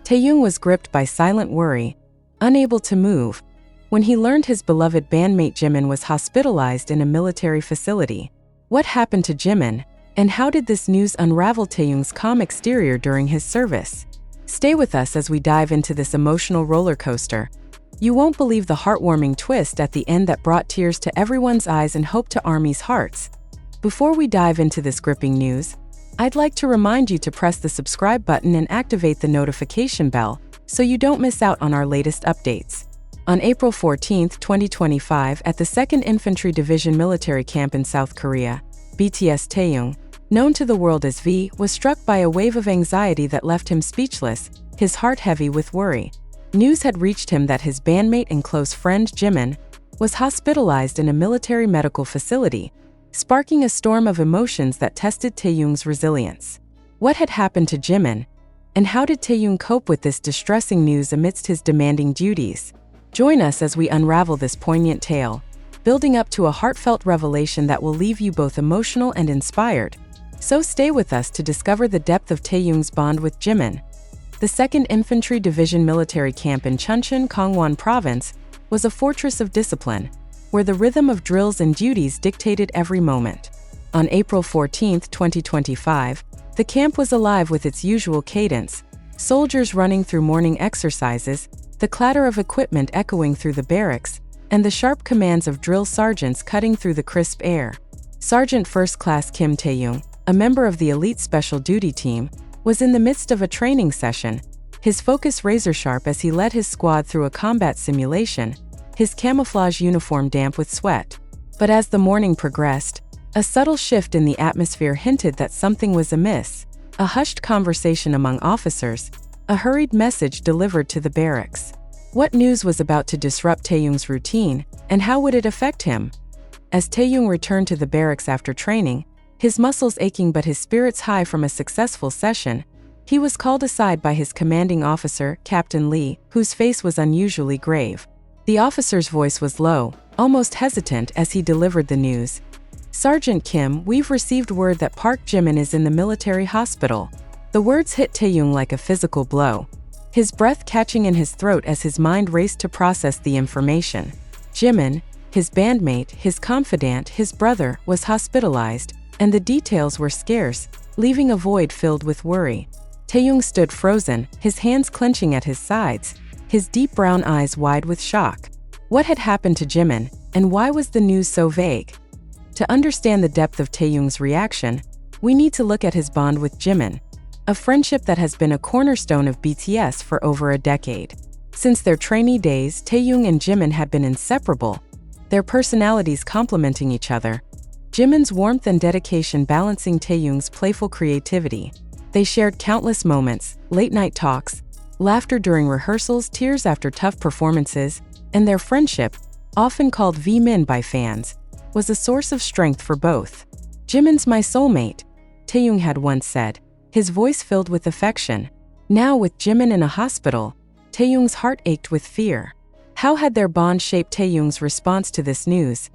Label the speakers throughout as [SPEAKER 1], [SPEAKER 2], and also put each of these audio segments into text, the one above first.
[SPEAKER 1] Taehyung was gripped by silent worry, unable to move, when he learned his beloved bandmate Jimin was hospitalized in a military facility. What happened to Jimin, and how did this news unravel Taehyung's calm exterior during his service? Stay with us as we dive into this emotional roller coaster. You won't believe the heartwarming twist at the end that brought tears to everyone's eyes and hope to Army's hearts. Before we dive into this gripping news, I'd like to remind you to press the subscribe button and activate the notification bell so you don't miss out on our latest updates. On April 14, 2025, at the 2nd Infantry Division military camp in South Korea, BTS Taehyung, known to the world as V, was struck by a wave of anxiety that left him speechless, his heart heavy with worry. News had reached him that his bandmate and close friend Jimin was hospitalized in a military medical facility, sparking a storm of emotions that tested Taehyung's resilience. What had happened to Jimin, and how did Taehyung cope with this distressing news amidst his demanding duties? Join us as we unravel this poignant tale, building up to a heartfelt revelation that will leave you both emotional and inspired. So stay with us to discover the depth of Taehyung's bond with Jimin. The 2nd Infantry Division military camp in Chuncheon, Gangwon Province, was a fortress of discipline, where the rhythm of drills and duties dictated every moment. On April 14, 2025, the camp was alive with its usual cadence, soldiers running through morning exercises, the clatter of equipment echoing through the barracks, and the sharp commands of drill sergeants cutting through the crisp air. Sergeant First Class Kim Taehyung, a member of the elite special duty team, was in the midst of a training session, his focus razor-sharp as he led his squad through a combat simulation, his camouflage uniform damp with sweat. But as the morning progressed, a subtle shift in the atmosphere hinted that something was amiss. A hushed conversation among officers, a hurried message delivered to the barracks. What news was about to disrupt Taehyung's routine, and how would it affect him? As Taehyung returned to the barracks after training, his muscles aching but his spirits high from a successful session, he was called aside by his commanding officer, Captain Lee, whose face was unusually grave. The officer's voice was low, almost hesitant as he delivered the news. "Sergeant Kim, we've received word that Park Jimin is in the military hospital." The words hit Taehyung like a physical blow, his breath catching in his throat as his mind raced to process the information. Jimin, his bandmate, his confidant, his brother, was hospitalized, and the details were scarce, leaving a void filled with worry. Taehyung stood frozen, his hands clenching at his sides, his deep brown eyes wide with shock. What had happened to Jimin, and why was the news so vague? To understand the depth of Taehyung's reaction, we need to look at his bond with Jimin, a friendship that has been a cornerstone of BTS for over a decade. Since their trainee days, Taehyung and Jimin had been inseparable, their personalities complementing each other. Jimin's warmth and dedication balancing Taehyung's playful creativity. They shared countless moments, late-night talks, laughter during rehearsals, tears after tough performances, and their friendship, often called Vmin by fans, was a source of strength for both. "Jimin's my soulmate," Taehyung had once said, his voice filled with affection. Now, with Jimin in a hospital, Taehyung's heart ached with fear. How had their bond shaped Taehyung's response to this news?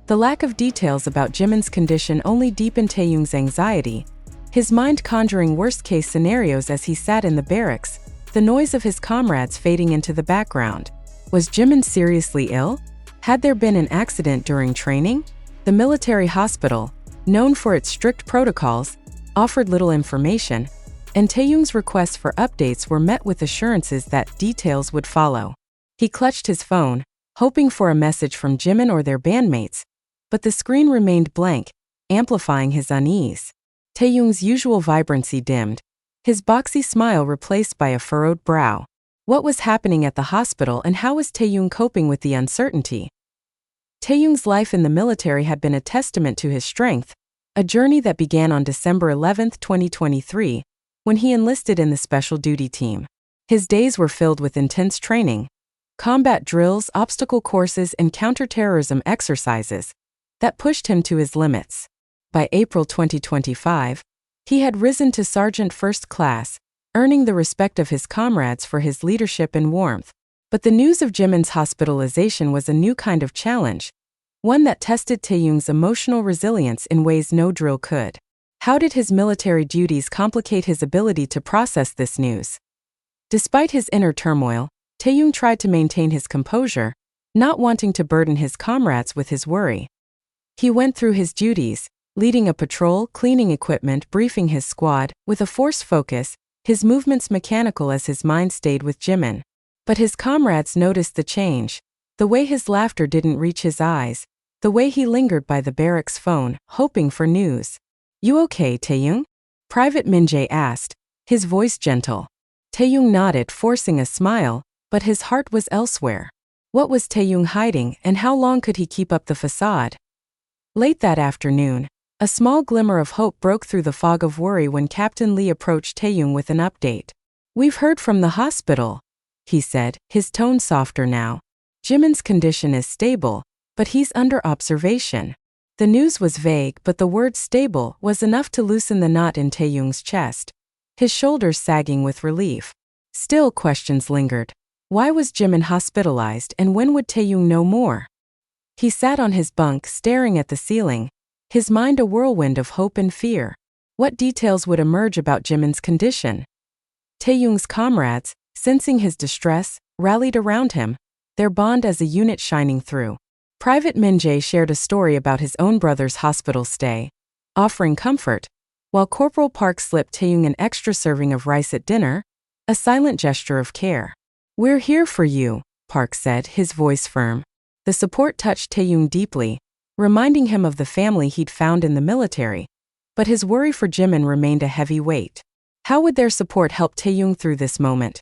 [SPEAKER 1] The lack of details about Jimin's condition only deepened Taehyung's anxiety, his mind conjuring worst-case scenarios as he sat in the barracks, the noise of his comrades fading into the background. Was Jimin seriously ill? Had there been an accident during training? The military hospital, known for its strict protocols, offered little information, and Taehyung's requests for updates were met with assurances that details would follow. He clutched his phone, hoping for a message from Jimin or their bandmates, but the screen remained blank, amplifying his unease. Taehyung's usual vibrancy dimmed, his boxy smile replaced by a furrowed brow. What was happening at the hospital, and how was Taehyung coping with the uncertainty? Taehyung's life in the military had been a testament to his strength, a journey that began on December 11, 2023, when he enlisted in the Special Duty Team. His days were filled with intense training, combat drills, obstacle courses, and counterterrorism exercises that pushed him to his limits. By April 2025, he had risen to Sergeant First Class, earning the respect of his comrades for his leadership and warmth. But the news of Jimin's hospitalization was a new kind of challenge, one that tested Taehyung's emotional resilience in ways no drill could. How did his military duties complicate his ability to process this news? Despite his inner turmoil, Taehyung tried to maintain his composure, not wanting to burden his comrades with his worry. He went through his duties, leading a patrol, cleaning equipment, briefing his squad, with a forced focus, his movements mechanical as his mind stayed with Jimin. But his comrades noticed the change, the way his laughter didn't reach his eyes, the way he lingered by the barracks phone, hoping for news. "You okay, Taehyung?" Private Min-jae asked, his voice gentle. Taehyung nodded, forcing a smile, but his heart was elsewhere. What was Taehyung hiding, and how long could he keep up the facade? Late that afternoon, a small glimmer of hope broke through the fog of worry when Captain Lee approached Taehyung with an update. "We've heard from the hospital," he said, his tone softer now. "Jimin's condition is stable, but he's under observation." The news was vague, but the word stable was enough to loosen the knot in Taehyung's chest, his shoulders sagging with relief. Still, questions lingered. Why was Jimin hospitalized, and when would Taehyung know more? He sat on his bunk, staring at the ceiling, his mind a whirlwind of hope and fear. What details would emerge about Jimin's condition? Taehyung's comrades, sensing his distress, rallied around him, their bond as a unit shining through. Private Min-jae shared a story about his own brother's hospital stay, offering comfort, while Corporal Park slipped Taehyung an extra serving of rice at dinner, a silent gesture of care. "We're here for you," Park said, his voice firm. The support touched Taehyung deeply, reminding him of the family he'd found in the military, but his worry for Jimin remained a heavy weight. How would their support help Taehyung through this moment?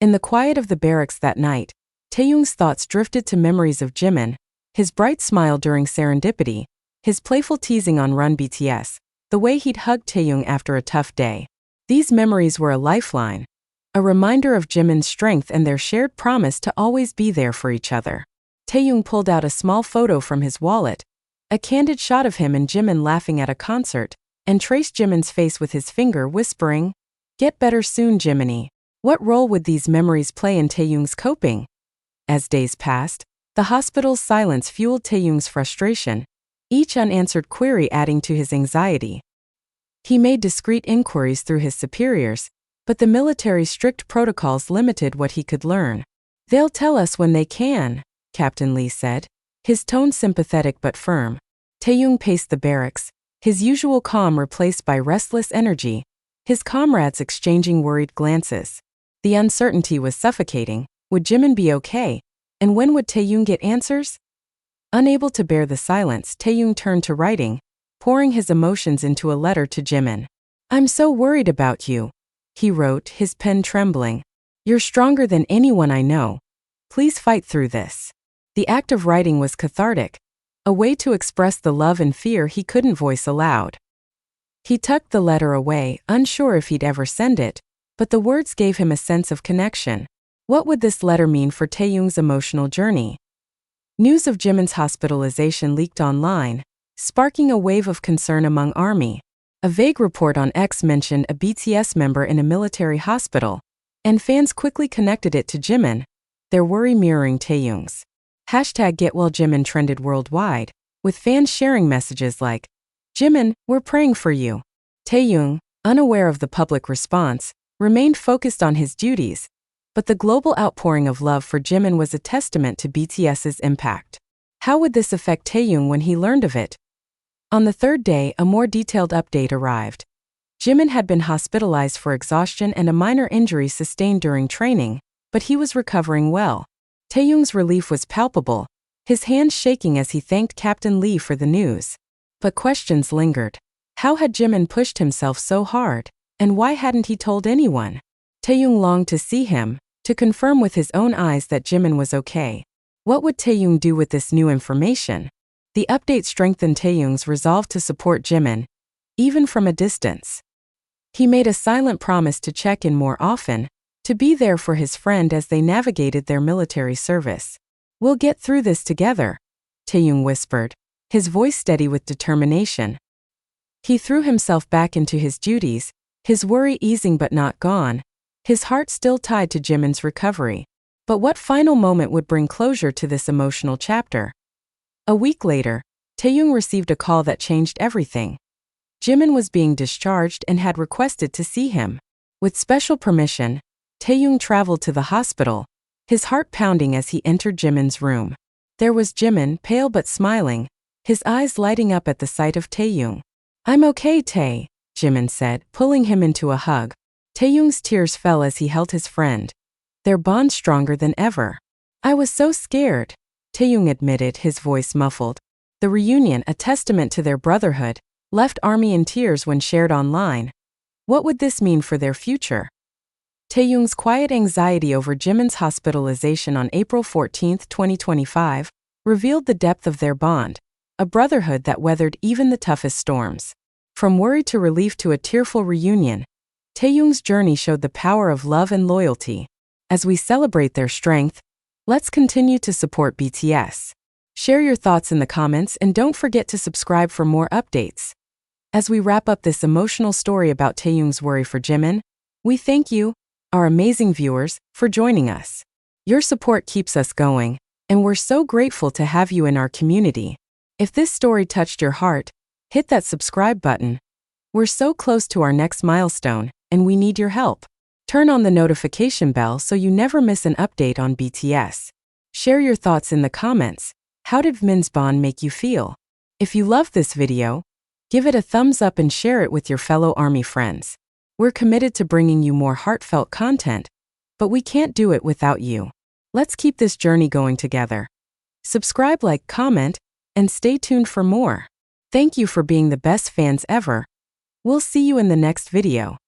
[SPEAKER 1] In the quiet of the barracks that night, Taehyung's thoughts drifted to memories of Jimin, his bright smile during serendipity, his playful teasing on Run BTS, the way he'd hugged Taehyung after a tough day. These memories were a lifeline, a reminder of Jimin's strength and their shared promise to always be there for each other. Taehyung pulled out a small photo from his wallet, a candid shot of him and Jimin laughing at a concert, and traced Jimin's face with his finger, whispering, "Get better soon, Jiminy." What role would these memories play in Taehyung's coping? As days passed, the hospital's silence fueled Taehyung's frustration, each unanswered query adding to his anxiety. He made discreet inquiries through his superiors, but the military's strict protocols limited what he could learn. "They'll tell us when they can," Captain Lee said, his tone sympathetic but firm. Taehyung paced the barracks, his usual calm replaced by restless energy, his comrades exchanging worried glances. The uncertainty was suffocating. Would Jimin be okay? And when would Taehyung get answers? Unable to bear the silence, Taehyung turned to writing, pouring his emotions into a letter to Jimin. "I'm so worried about you," he wrote, his pen trembling. "You're stronger than anyone I know. Please fight through this." The act of writing was cathartic, a way to express the love and fear he couldn't voice aloud. He tucked the letter away, unsure if he'd ever send it, but the words gave him a sense of connection. What would this letter mean for Taehyung's emotional journey? News of Jimin's hospitalization leaked online, sparking a wave of concern among ARMY. A vague report on X mentioned a BTS member in a military hospital, and fans quickly connected it to Jimin, their worry mirroring Taehyung's. #GetWellJimin trended worldwide, with fans sharing messages like, "Jimin, we're praying for you." Taehyung, unaware of the public response, remained focused on his duties, but the global outpouring of love for Jimin was a testament to BTS's impact. How would this affect Taehyung when he learned of it? On the third day, a more detailed update arrived. Jimin had been hospitalized for exhaustion and a minor injury sustained during training, but he was recovering well. Taehyung's relief was palpable, his hands shaking as he thanked Captain Lee for the news. But questions lingered. How had Jimin pushed himself so hard, and why hadn't he told anyone? Taehyung longed to see him, to confirm with his own eyes that Jimin was okay. What would Taehyung do with this new information? The update strengthened Taehyung's resolve to support Jimin, even from a distance. He made a silent promise to check in more often, to be there for his friend as they navigated their military service. "We'll get through this together," Taehyung whispered, his voice steady with determination. He threw himself back into his duties, his worry easing but not gone, his heart still tied to Jimin's recovery. But what final moment would bring closure to this emotional chapter? A week later, Taehyung received a call that changed everything. Jimin was being discharged and had requested to see him. With special permission, Taehyung traveled to the hospital, his heart pounding as he entered Jimin's room. There was Jimin, pale but smiling, his eyes lighting up at the sight of Taehyung. "I'm okay, Tae," Jimin said, pulling him into a hug. Taehyung's tears fell as he held his friend, their bond stronger than ever. "I was so scared," Taehyung admitted, his voice muffled. The reunion, a testament to their brotherhood, left ARMY in tears when shared online. What would this mean for their future? Taehyung's quiet anxiety over Jimin's hospitalization on April 14, 2025, revealed the depth of their bond, a brotherhood that weathered even the toughest storms. From worry to relief to a tearful reunion, Taehyung's journey showed the power of love and loyalty. As we celebrate their strength, let's continue to support BTS. Share your thoughts in the comments and don't forget to subscribe for more updates. As we wrap up this emotional story about Taehyung's worry for Jimin, we thank you, our amazing viewers, for joining us. Your support keeps us going, and we're so grateful to have you in our community. If this story touched your heart, hit that subscribe button. We're so close to our next milestone, and we need your help. Turn on the notification bell so you never miss an update on BTS. Share your thoughts in the comments. How did Vmin's bond make you feel? If you loved this video, give it a thumbs up and share it with your fellow ARMY friends. We're committed to bringing you more heartfelt content, but we can't do it without you. Let's keep this journey going together. Subscribe, like, comment, and stay tuned for more. Thank you for being the best fans ever. We'll see you in the next video.